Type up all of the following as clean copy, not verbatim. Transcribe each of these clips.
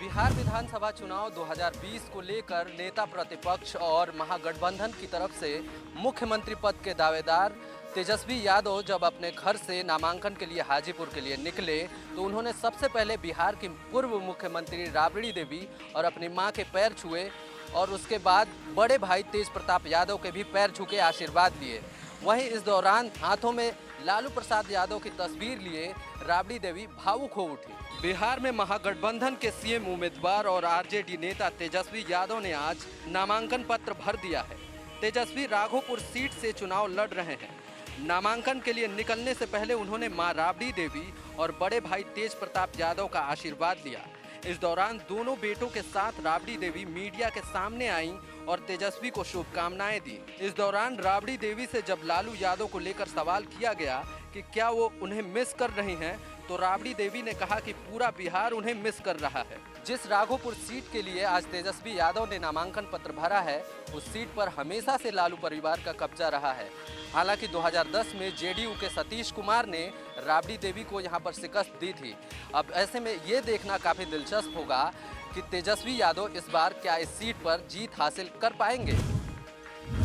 बिहार विधानसभा चुनाव 2020 को लेकर नेता प्रतिपक्ष और महागठबंधन की तरफ से मुख्यमंत्री पद के दावेदार तेजस्वी यादव जब अपने घर से नामांकन के लिए हाजीपुर के लिए निकले तो उन्होंने सबसे पहले बिहार की पूर्व मुख्यमंत्री राबड़ी देवी और अपनी मां के पैर छुए और उसके बाद बड़े भाई तेज प्रताप यादव के भी पैर छू के आशीर्वाद लिए। वहीं इस दौरान हाथों में लालू प्रसाद यादव की तस्वीर लिए राबड़ी देवी भावुक हो उठी। बिहार में महागठबंधन के सीएम उम्मीदवार और आरजेडी नेता तेजस्वी यादव ने आज नामांकन पत्र भर दिया है। तेजस्वी राघोपुर सीट से चुनाव लड़ रहे हैं। नामांकन के लिए निकलने से पहले उन्होंने मां राबड़ी देवी और बड़े भाई तेज प्रताप यादव का आशीर्वाद लिया। इस दौरान दोनों बेटों के साथ राबड़ी देवी मीडिया के सामने आईं और तेजस्वी को शुभकामनाएं दी। इस दौरान राबड़ी देवी से जब लालू यादव को लेकर सवाल किया गया कि क्या वो उन्हें मिस कर रही हैं, तो राबड़ी देवी ने कहा कि पूरा बिहार उन्हें मिस कर रहा है। जिस राघोपुर सीट के लिए आज तेजस्वी यादव ने नामांकन पत्र भरा है, उस सीट पर हमेशा से लालू परिवार का कब्जा रहा है। हालांकि 2010 में जेडीयू के सतीश कुमार ने राबड़ी देवी को यहां पर शिकस्त दी थी। अब ऐसे में ये देखना काफ़ी दिलचस्प होगा कि तेजस्वी यादव इस बार क्या इस सीट पर जीत हासिल कर पाएंगे।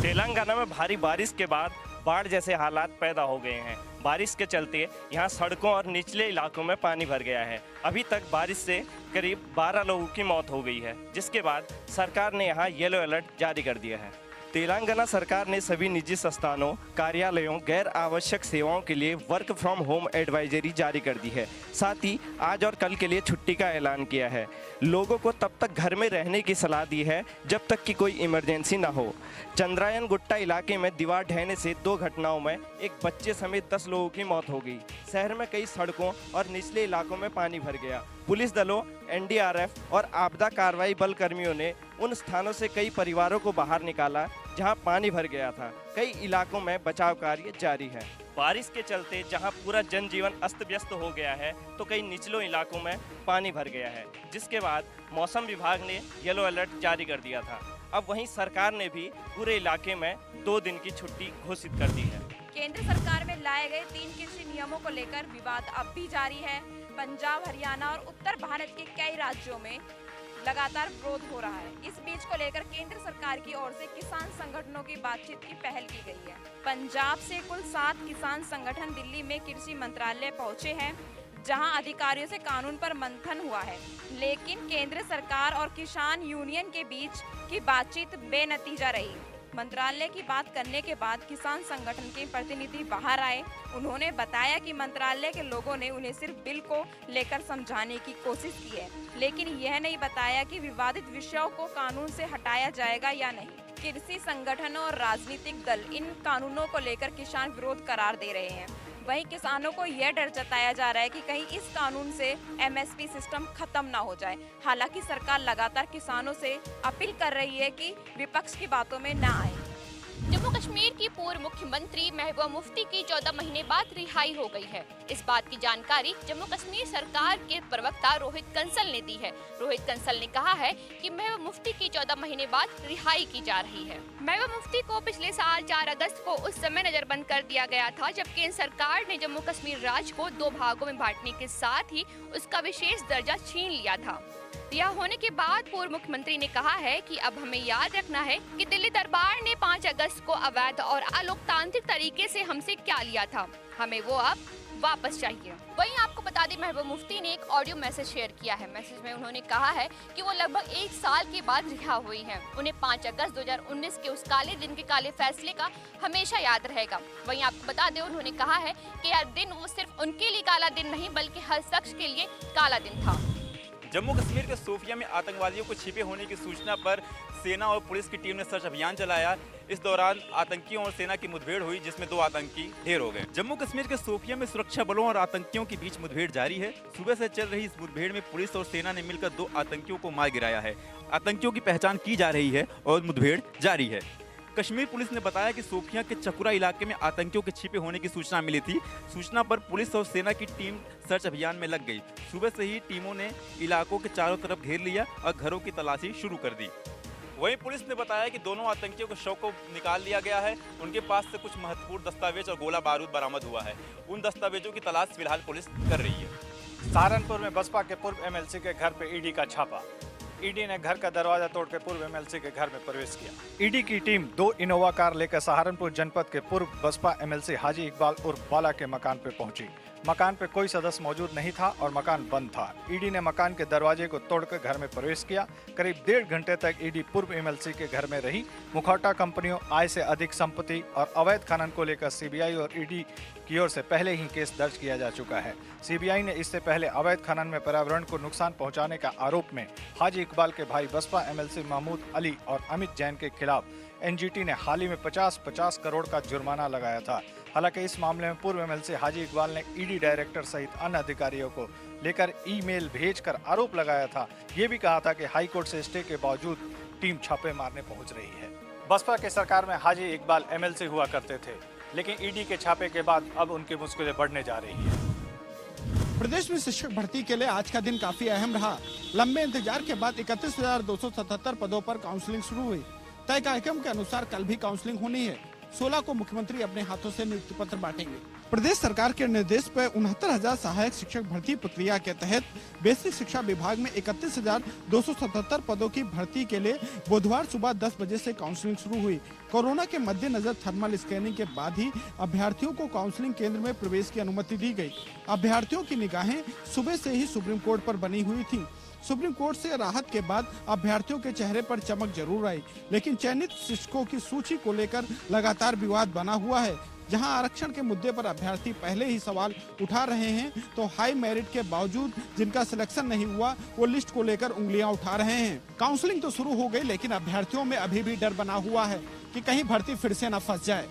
तेलंगाना में भारी बारिश के बाद बाढ़ जैसे हालात पैदा हो गए हैं। बारिश के चलते यहां सड़कों और निचले इलाकों में पानी भर गया है। अभी तक बारिश से करीब 12 लोगों की मौत हो गई है, जिसके बाद सरकार ने यहां येलो अलर्ट जारी कर दिया है। तेलंगाना सरकार ने सभी निजी संस्थानों, कार्यालयों, गैर आवश्यक सेवाओं के लिए वर्क फ्रॉम होम एडवाइजरी जारी कर दी है। साथ ही आज और कल के लिए छुट्टी का ऐलान किया है। लोगों को तब तक घर में रहने की सलाह दी है जब तक कि कोई इमरजेंसी ना हो। चंद्रायन गुट्टा इलाके में दीवार ढहने से 2 घटनाओं में एक बच्चे समेत 10 लोगों की मौत हो गई। शहर में कई सड़कों और निचले इलाकों में पानी भर गया। पुलिस दलों, एनडीआरएफ और आपदा कार्रवाई बल कर्मियों ने उन स्थानों से कई परिवारों को बाहर निकाला जहां पानी भर गया था। कई इलाकों में बचाव कार्य जारी है। बारिश के चलते जहां पूरा जनजीवन अस्त व्यस्त हो गया है, तो कई निचलों इलाकों में पानी भर गया है, जिसके बाद मौसम विभाग ने येलो अलर्ट जारी कर दिया था। अब वहीं सरकार ने भी पूरे इलाके में 2 दिन की छुट्टी घोषित कर दी है। केंद्र सरकार में लाए गए 3 कृषि नियमों को लेकर विवाद अब भी जारी है। पंजाब, हरियाणा और उत्तर भारत के कई राज्यों में लगातार विरोध हो रहा है। इस बीच को लेकर केंद्र सरकार की ओर से किसान संगठनों की बातचीत की पहल की गई है। पंजाब से कुल 7 किसान संगठन दिल्ली में कृषि मंत्रालय पहुंचे हैं, जहां अधिकारियों से कानून पर मंथन हुआ है। लेकिन केंद्र सरकार और किसान यूनियन के बीच की बातचीत बेनतीजा रही। मंत्रालय की बात करने के बाद किसान संगठन के प्रतिनिधि बाहर आए। उन्होंने बताया कि मंत्रालय के लोगों ने उन्हें सिर्फ बिल को लेकर समझाने की कोशिश की है, लेकिन यह नहीं बताया कि विवादित विषयों को कानून से हटाया जाएगा या नहीं। कृषि संगठनों और राजनीतिक दल इन कानूनों को लेकर किसान विरोध करार दे रहे हैं। वहीं किसानों को यह डर जताया जा रहा है कि कहीं इस कानून से एमएसपी सिस्टम खत्म ना हो जाए। हालांकि सरकार लगातार किसानों से अपील कर रही है कि विपक्ष की बातों में ना आए। जम्मू कश्मीर की पूर्व मुख्यमंत्री महबूबा मुफ्ती की 14 महीने बाद रिहाई हो गई है। इस बात की जानकारी जम्मू कश्मीर सरकार के प्रवक्ता रोहित कंसल ने दी है। रोहित कंसल ने कहा है कि महबूबा मुफ्ती की 14 महीने बाद रिहाई की जा रही है। महबूबा मुफ्ती को पिछले साल 4 अगस्त को उस समय नजरबंद कर दिया गया था जब केंद्र सरकार ने जम्मू कश्मीर राज्य को 2 भागों में बांटने के साथ ही उसका विशेष दर्जा छीन लिया था। रिहा होने के बाद पूर्व मुख्यमंत्री ने कहा है कि अब हमें याद रखना है कि दिल्ली दरबार ने 5 अगस्त को अवैध और अलोकतांत्रिक तरीके से हमसे क्या लिया था, हमें वो अब वापस चाहिए। वहीं आपको बता दें, महबूबा मुफ्ती ने एक ऑडियो मैसेज शेयर किया है। मैसेज में उन्होंने कहा है कि वो लगभग 1 साल के बाद रिहा हुई हैं। उन्हें 5 अगस्त 2019 के उस काले दिन के काले फैसले का हमेशा याद रहेगा। वहीं आपको बता दें, उन्होंने कहा है कि यह दिन वो सिर्फ उनके लिए काला दिन नहीं बल्कि हर शख्स के लिए काला दिन था। जम्मू कश्मीर के शोपियां में आतंकवादियों को छिपे होने की सूचना पर सेना और पुलिस की टीम ने सर्च अभियान चलाया। इस दौरान आतंकियों और सेना की मुठभेड़ हुई, जिसमें 2 आतंकी ढेर हो गए। जम्मू कश्मीर के शोपियां में सुरक्षा बलों और आतंकियों के बीच मुठभेड़ जारी है। सुबह से चल रही इस मुठभेड़ में पुलिस और सेना ने मिलकर 2 आतंकियों को मार गिराया है। आतंकियों की पहचान की जा रही है और मुठभेड़ जारी है। कश्मीर पुलिस ने बताया कि शोपियां के चकुरा इलाके में आतंकियों के छिपे होने की सूचना मिली थी। सूचना पर पुलिस और सेना की टीम सर्च अभियान में लग गई। सुबह से ही टीमों ने इलाकों के चारों तरफ घेर लिया और घरों की तलाशी शुरू कर दी। वहीं पुलिस ने बताया कि दोनों आतंकियों के शव को निकाल लिया गया है। उनके पास से कुछ महत्वपूर्ण दस्तावेज और गोला बारूद बरामद हुआ है। उन दस्तावेजों की तलाश फिलहाल पुलिस कर रही है। सहारनपुर में बसपा के पूर्व एमएलसी के घर पे ईडी का छापा। ईडी ने घर का दरवाजा तोड़कर पूर्व एमएलसी के घर में प्रवेश किया। ईडी की टीम 2 इनोवा कार लेकर सहारनपुर जनपद के पूर्व बसपा एमएलसी हाजी इकबाल उर्फ बाला के मकान पे पहुंची। मकान पे कोई सदस्य मौजूद नहीं था और मकान बंद था। ईडी ने मकान के दरवाजे को तोड़कर घर में प्रवेश किया। करीब 1.5 घंटे तक ईडी पूर्व एमएलसी के घर में रही। मुखौटा कंपनियों, आय से अधिक संपत्ति और अवैध खनन को लेकर सीबीआई और ईडी की ओर से पहले ही केस दर्ज किया जा चुका है। सीबीआई ने इससे पहले अवैध खनन में पर्यावरण को नुकसान पहुंचाने का आरोप में हाजी इकबाल के भाई बसपा एमएलसी महमूद अली और अमित जैन के खिलाफ एनजीटी ने हाल ही में 50 करोड़ का जुर्माना लगाया था। हालांकि इस मामले में पूर्व एमएलसी हाजी इकबाल ने ईडी डायरेक्टर सहित अन्य अधिकारियों को लेकर ईमेल भेजकर आरोप लगाया था। ये भी कहा था कि हाई कोर्ट से स्टे के बावजूद टीम छापे मारने पहुंच रही है। बसपा की सरकार में हाजी इकबाल एमएलसी हुआ करते थे, लेकिन ईडी के छापे के बाद अब उनकी मुश्किलें बढ़ने जा रही है। प्रदेश में शिक्षक भर्ती के लिए आज का दिन काफी अहम रहा। लंबे इंतजार के बाद 31,277 पदों पर काउंसलिंग शुरू हुई। तय कार्यक्रम के अनुसार कल भी काउंसलिंग होनी है। 16 को मुख्यमंत्री अपने हाथों से नियुक्ति पत्र बांटेंगे। प्रदेश सरकार के निर्देश पर 69,000 सहायक शिक्षक भर्ती प्रक्रिया के तहत बेसिक शिक्षा विभाग में 31,277 पदों की भर्ती के लिए बुधवार सुबह 10 बजे से काउंसलिंग शुरू हुई। कोरोना के मद्देनजर थर्मल स्कैनिंग के बाद ही अभ्यर्थियों को काउंसलिंग केंद्र में प्रवेश की अनुमति दी गई। अभ्यर्थियों की निगाहें सुबह से ही सुप्रीम कोर्ट पर बनी हुई थी। सुप्रीम कोर्ट से राहत के बाद अभ्यर्थियों के चेहरे पर चमक जरूर आई, लेकिन चयनित शिक्षकों की सूची को लेकर लगातार विवाद बना हुआ है। जहां आरक्षण के मुद्दे पर अभ्यर्थी पहले ही सवाल उठा रहे हैं, तो हाई मेरिट के बावजूद जिनका सिलेक्शन नहीं हुआ वो लिस्ट को लेकर उंगलियां उठा रहे हैं। काउंसलिंग तो शुरू हो गई, लेकिन अभ्यर्थियों में अभी भी डर बना हुआ है कि कहीं भर्ती फिर से न फंस जाए।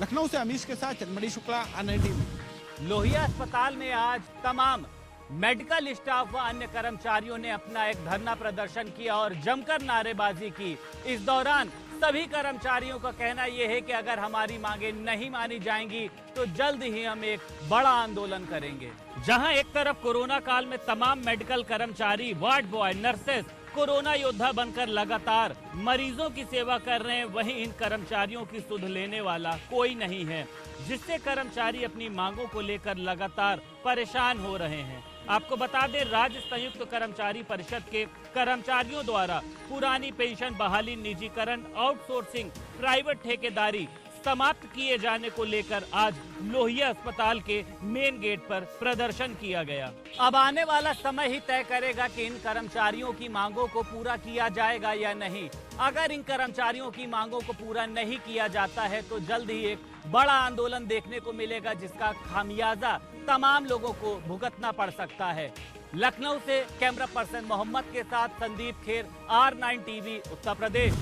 लखनऊ से अमीश के साथ चंद्रमणि शुक्ला, NITV। लोहिया अस्पताल में आज तमाम मेडिकल स्टाफ व अन्य कर्मचारियों ने अपना एक धरना प्रदर्शन किया और जमकर नारेबाजी की। इस दौरान सभी कर्मचारियों का कहना यह है कि अगर हमारी मांगे नहीं मानी जाएंगी तो जल्द ही हम एक बड़ा आंदोलन करेंगे। जहां एक तरफ कोरोना काल में तमाम मेडिकल कर्मचारी, वार्ड बॉय, नर्सेस कोरोना योद्धा बनकर लगातार मरीजों की सेवा कर रहे हैं, वहीं इन कर्मचारियों की सुध लेने वाला कोई नहीं है, जिससे कर्मचारी अपनी मांगों को लेकर लगातार परेशान हो रहे हैं। आपको बता दें, राज्य संयुक्त कर्मचारी परिषद के कर्मचारियों द्वारा पुरानी पेंशन बहाली, निजीकरण, आउटसोर्सिंग, प्राइवेट ठेकेदारी समाप्त किए जाने को लेकर आज लोहिया अस्पताल के मेन गेट पर प्रदर्शन किया गया। अब आने वाला समय ही तय करेगा कि इन कर्मचारियों की मांगों को पूरा किया जाएगा या नहीं। अगर इन कर्मचारियों की मांगों को पूरा नहीं किया जाता है तो जल्द ही एक बड़ा आंदोलन देखने को मिलेगा, जिसका खामियाजा तमाम लोगों को भुगतना पड़ सकता है। लखनऊ से कैमरा पर्सन मोहम्मद के साथ संदीप खेर, R9 TV, उत्तर प्रदेश।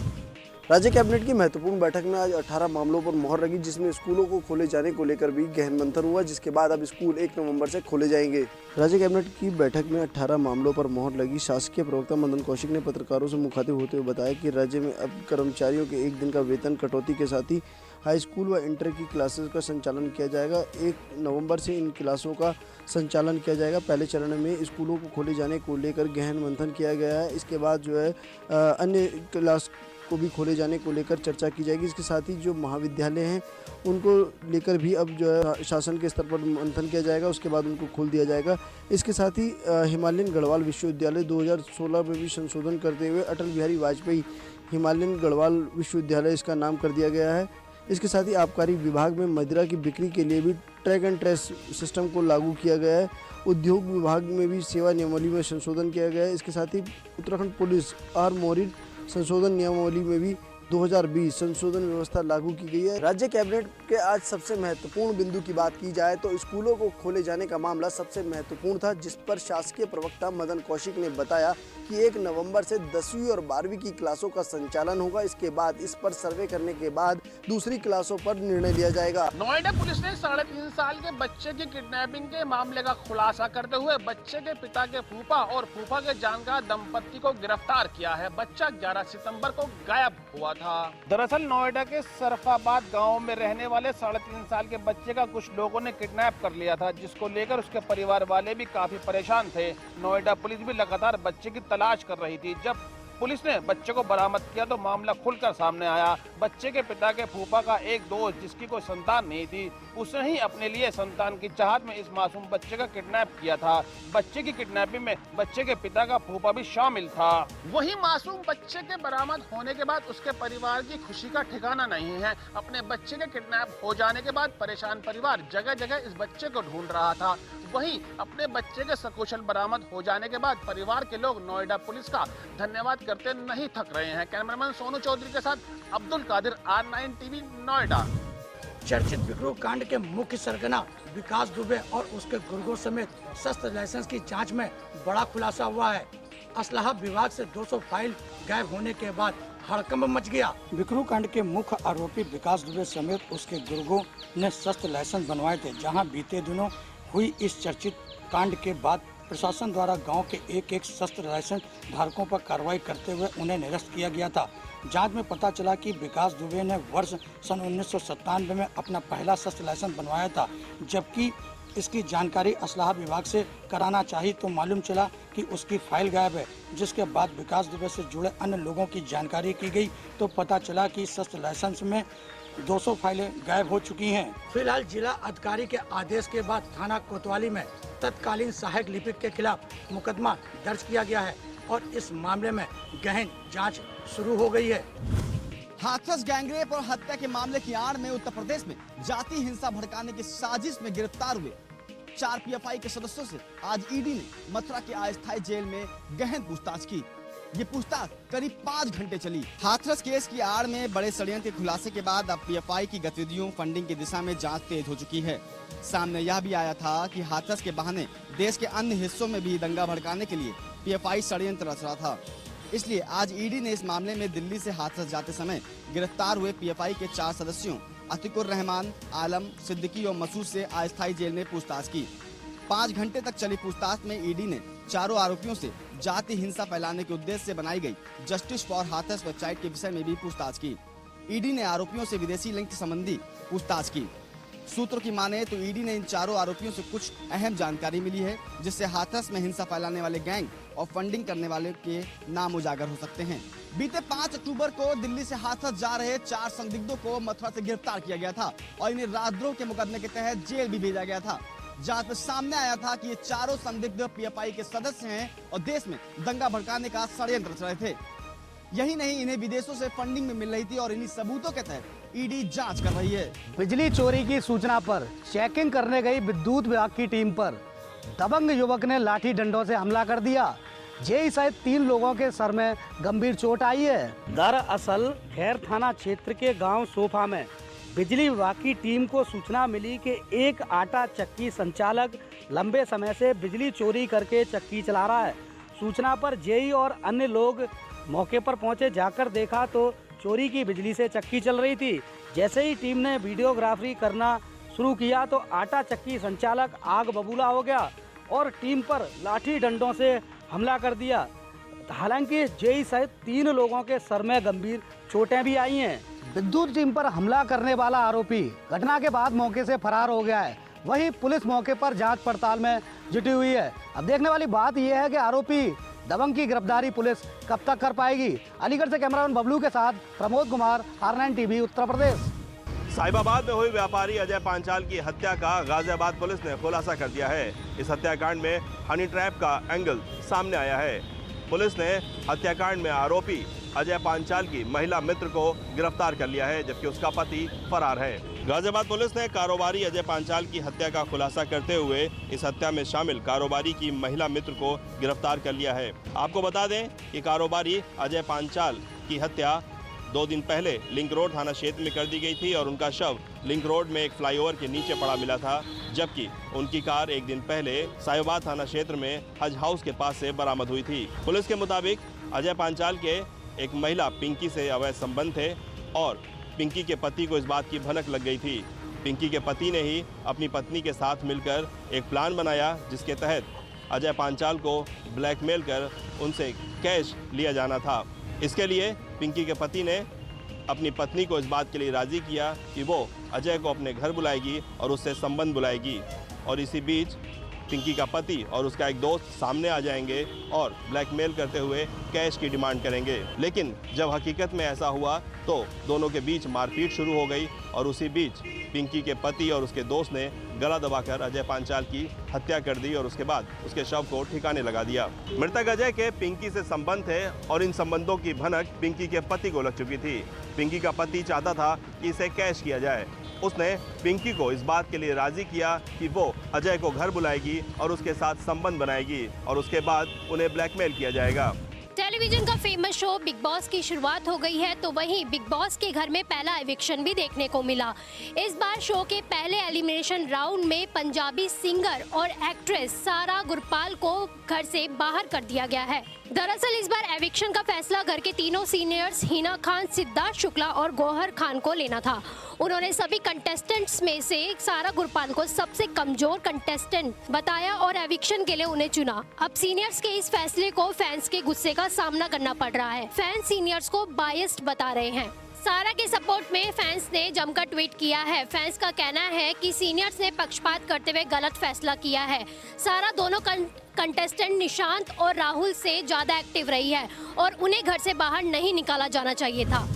राज्य कैबिनेट की महत्वपूर्ण बैठक में आज 18 मामलों पर मोहर लगी, जिसमें स्कूलों को खोले जाने को लेकर भी गहन मंथन हुआ, जिसके बाद अब स्कूल 1 नवंबर से खोले जाएंगे। राज्य कैबिनेट की बैठक में 18 मामलों पर मोहर लगी। शासकीय प्रवक्ता मदन कौशिक ने पत्रकारों से मुखातिब होते हुए बताया कि राज्य में अब कर्मचारियों के 1 दिन का वेतन कटौती के साथ ही हाई स्कूल व इंटर की क्लासेस का संचालन किया जाएगा। 1 नवंबर से इन क्लासों का संचालन किया जाएगा। पहले चरण में स्कूलों को खोले जाने को लेकर गहन मंथन किया गया है। इसके बाद जो है अन्य क्लास को भी खोले जाने को लेकर चर्चा की जाएगी। इसके साथ ही जो महाविद्यालय हैं उनको लेकर भी अब जो है शासन के स्तर पर मंथन किया जाएगा, उसके बाद उनको खोल दिया जाएगा। इसके साथ ही हिमालयन गढ़वाल विश्वविद्यालय 2016 में भी संशोधन करते हुए अटल बिहारी वाजपेयी हिमालयन गढ़वाल विश्वविद्यालय इसका नाम कर दिया गया है। इसके साथ ही आबकारी विभाग में मदिरा की बिक्री के लिए भी ट्रैक एंड ट्रेस सिस्टम को लागू किया गया है। उद्योग विभाग में भी सेवा नियमावली में संशोधन किया गया है। इसके साथ ही उत्तराखंड पुलिस आर्मोरिड संशोधन नियमावली में भी 2020 संशोधन व्यवस्था लागू की गई है। राज्य कैबिनेट के आज सबसे महत्वपूर्ण बिंदु की बात की जाए तो स्कूलों को खोले जाने का मामला सबसे महत्वपूर्ण था, जिस पर शासकीय प्रवक्ता मदन कौशिक ने बताया कि 1 नवंबर से 10वीं और 12वीं की क्लासों का संचालन होगा। इसके बाद इस पर सर्वे करने के बाद दूसरी क्लासों पर निर्णय लिया जाएगा। नोएडा पुलिस ने 3.5 साल के बच्चे की किडनैपिंग के मामले का खुलासा करते हुए बच्चे के पिता के फूफा और फूफा के जानकार दंपति को गिरफ्तार किया है। बच्चा 11 सितंबर को गायब हुआ था। दरअसल नोएडा के सरफाबाद गांव में रहने वाले 3.5 साल के बच्चे का कुछ लोगों ने किडनैप कर लिया था, जिसको लेकर उसके परिवार वाले भी काफी परेशान थे। नोएडा पुलिस भी लगातार बच्चे की तलाश कर रही थी। जब पुलिस ने बच्चे को बरामद किया तो मामला खुलकर सामने आया। बच्चे के पिता के फूफा का एक दोस्त जिसकी कोई संतान नहीं थी, उसने ही अपने लिए संतान की चाहत में इस मासूम बच्चे का किडनैप किया था। बच्चे की किडनैपिंग में बच्चे के पिता का फूफा भी शामिल था। वही मासूम बच्चे के बरामद होने के बाद उसके परिवार की खुशी का ठिकाना नहीं है। अपने बच्चे के किडनैप हो जाने के बाद परेशान परिवार जगह जगह इस बच्चे को ढूंढ रहा था। वहीं अपने बच्चे के सकुशल बरामद हो जाने के बाद परिवार के लोग नोएडा पुलिस का धन्यवाद करते नहीं थक रहे हैं। कैमरामैन सोनू चौधरी के साथ अब्दुल कादिर, R9 टीवी, नोएडा। चर्चित बिकरू कांड के मुख्य सरगना विकास दुबे और उसके गुर्गों समेत शस्त्र लाइसेंस की जांच में बड़ा खुलासा हुआ है। असलहा विभाग से 200 फाइल गायब होने के बाद हड़कंप मच गया। बिकरू कांड के मुख्य आरोपी विकास दुबे समेत उसके गुर्गों ने शस्त्र लाइसेंस बनवाए थे। जहां बीते दिनों हुई इस चर्चित कांड के बाद प्रशासन द्वारा गांव के एक शस्त्र लाइसेंस धारकों पर कार्रवाई करते हुए उन्हें निरस्त किया गया था। जांच में पता चला कि विकास दुबे ने वर्ष सन 1997 में अपना पहला शस्त्र लाइसेंस बनवाया था, जबकि इसकी जानकारी असलाहा विभाग से कराना चाहिए तो मालूम चला कि उसकी फाइल गायब है। जिसके बाद विकास दुबे से जुड़े अन्य लोगों की जानकारी की गई तो पता चला कि शस्त्र लाइसेंस में 200 फाइलें गायब हो चुकी हैं। फिलहाल जिला अधिकारी के आदेश के बाद थाना कोतवाली में तत्कालीन सहायक लिपिक के खिलाफ मुकदमा दर्ज किया गया है और इस मामले में गहन जांच शुरू हो गई है। हाथरस गैंगरेप और हत्या के मामले की आड़ में उत्तर प्रदेश में जाति हिंसा भड़काने की साजिश में गिरफ्तार हुए 4 PFI के सदस्यों से आज ईडी ने मथुरा के अस्थायी जेल में गहन पूछताछ की। ये पूछताछ करीब 5 घंटे चली। हाथरस केस की आड़ में बड़े षड्यंत्र के खुलासे के बाद अब PFI की गतिविधियों फंडिंग की दिशा में जांच तेज हो चुकी है। सामने यह भी आया था कि हाथरस के बहाने देश के अन्य हिस्सों में भी दंगा भड़काने के लिए PFI षड्यंत्र रच रहा था। इसलिए आज ईडी ने इस मामले में दिल्ली से हाथरस जाते समय गिरफ्तार हुए PFI के 4 सदस्यों अतिकुर रहमान, आलम, सिद्दीकी और मसूद से अस्थायी जेल में पूछताछ की। 5 घंटे तक चली पूछताछ में ईडी ने चारों आरोपियों से जाति हिंसा फैलाने के उद्देश्य से बनाई गई जस्टिस फॉर हाथरस वेबसाइट के विषय में भी पूछताछ की। ईडी ने आरोपियों से विदेशी लिंक संबंधी पूछताछ की। सूत्रों की माने तो ईडी ने इन चारों आरोपियों से कुछ अहम जानकारी मिली है, जिससे हाथरस में हिंसा फैलाने वाले गैंग और फंडिंग करने वाले के नाम उजागर हो सकते हैं। बीते 5 अक्टूबर को दिल्ली से हाथरस जा रहे 4 संदिग्धों को मथुरा से गिरफ्तार किया गया था और इन्हें राजद्रोह के मुकदमे के तहत जेल भी भेजा गया था। जांच में सामने आया था कि ये चारों संदिग्ध PFI के सदस्य हैं और देश में दंगा भड़काने का षड्यंत्र रच रहे थे। यही नहीं, इन्हें विदेशों से फंडिंग में मिल रही थी और इन्हीं सबूतों के तहत ईडी जांच कर रही है। बिजली चोरी की सूचना पर चेकिंग करने गई विद्युत विभाग की टीम पर दबंग युवक ने लाठी डंडों से हमला कर दिया। जेई सहित 3 लोगों के सर में गंभीर चोट आई है। दरअसल खैर थाना क्षेत्र के गांव सोफा में बिजली विभाग की टीम को सूचना मिली कि एक आटा चक्की संचालक लंबे समय से बिजली चोरी करके चक्की चला रहा है। सूचना पर जेई और अन्य लोग मौके पर पहुंचे। जाकर देखा तो चोरी की बिजली से चक्की चल रही थी। जैसे ही टीम ने वीडियोग्राफी करना शुरू किया तो आटा चक्की संचालक आग बबूला हो गया और टीम पर लाठी डंडों से हमला कर दिया। हालांकि जेई सहित 3 लोगों के सर में गंभीर चोटें भी आई हैं। विद्युत टीम पर हमला करने वाला आरोपी घटना के बाद मौके से फरार हो गया है। वहीं पुलिस मौके पर जांच पड़ताल में जुटी हुई है। अब देखने वाली बात यह है कि आरोपी दबंग की गिरफ्तारी पुलिस कब तक कर पाएगी। अलीगढ़ से कैमरामैन बबलू के साथ प्रमोद कुमार, R9 टीवी, उत्तर प्रदेश। साहिबाबाद में हुई व्यापारी अजय पांचाल की हत्या का गाजियाबाद पुलिस ने खुलासा कर दिया है। इस हत्याकांड में हनी ट्रैप का एंगल सामने आया है। पुलिस ने हत्याकांड में आरोपी अजय पांचाल की महिला मित्र को गिरफ्तार कर लिया है, जबकि उसका पति फरार है। गाजियाबाद पुलिस ने कारोबारी अजय पांचाल की हत्या का खुलासा करते हुए इस हत्या में शामिल कारोबारी की महिला मित्र को गिरफ्तार कर लिया है। आपको बता दें कि कारोबारी अजय पांचाल की हत्या 2 दिन पहले लिंक रोड थाना क्षेत्र में कर दी गई थी और उनका शव लिंक रोड में एक फ्लाईओवर के नीचे पड़ा मिला था, जबकि उनकी कार 1 दिन पहले साहिबाबाद थाना क्षेत्र में हज हाउस के पास से बरामद हुई थी। पुलिस के मुताबिक अजय पांचाल के एक महिला पिंकी से अवैध संबंध थे और पिंकी के पति को इस बात की भनक लग गई थी। पिंकी के पति ने ही अपनी पत्नी के साथ मिलकर एक प्लान बनाया, जिसके तहत अजय पांचाल को ब्लैकमेल कर उनसे कैश लिया जाना था। इसके लिए पिंकी के पति ने अपनी पत्नी को इस बात के लिए राज़ी किया कि वो अजय को अपने घर बुलाएगी और उससे संबंध बुलाएगी। और इसी बीच पिंकी का पति और उसका एक दोस्त सामने आ जाएंगे और ब्लैकमेल करते हुए कैश की डिमांड करेंगे। लेकिन जब हकीकत में ऐसा हुआ तो दोनों के बीच मारपीट शुरू हो गई और उसी बीच पिंकी के पति और उसके दोस्त ने गला दबाकर अजय पांचाल की हत्या कर दी और उसके बाद उसके शव को ठिकाने लगा दिया। मृतक अजय के पिंकी से संबंध थे और इन संबंधों की भनक पिंकी के पति को लग चुकी थी। पिंकी का पति चाहता था कि इसे कैश किया जाए। उसने पिंकी को इस बात के लिए राजी किया कि वो अजय को घर बुलाएगी और उसके साथ संबंध बनाएगी और उसके बाद उन्हें ब्लैकमेल किया जाएगा। टेलीविजन का फेमस शो बिग बॉस की शुरुआत हो गई है तो वहीं बिग बॉस के घर में पहला एविक्शन भी देखने को मिला। इस बार शो के पहले एलिमिनेशन राउंड में पंजाबी सिंगर और एक्ट्रेस सारा गुरपाल को घर से बाहर कर दिया गया है। दरअसल इस बार एविक्शन का फैसला घर के तीनों सीनियर्स हिना खान, सिद्धार्थ शुक्ला और गौहर खान को लेना था। उन्होंने सभी कंटेस्टेंट्स में से सारा गुरपाल को सबसे कमजोर कंटेस्टेंट बताया और एविक्शन के लिए उन्हें चुना। अब सीनियर्स के इस फैसले को फैंस के गुस्से का सामना करना पड़ रहा है। फैंस सीनियर्स को बायस्ड बता रहे हैं। सारा के सपोर्ट में फैंस ने जमकर ट्वीट किया है। फैंस का कहना है कि सीनियर्स ने पक्षपात करते हुए गलत फैसला किया है। सारा दोनों कंटेस्टेंट निशांत और राहुल से ज्यादा एक्टिव रही है और उन्हें घर से बाहर नहीं निकाला जाना चाहिए था।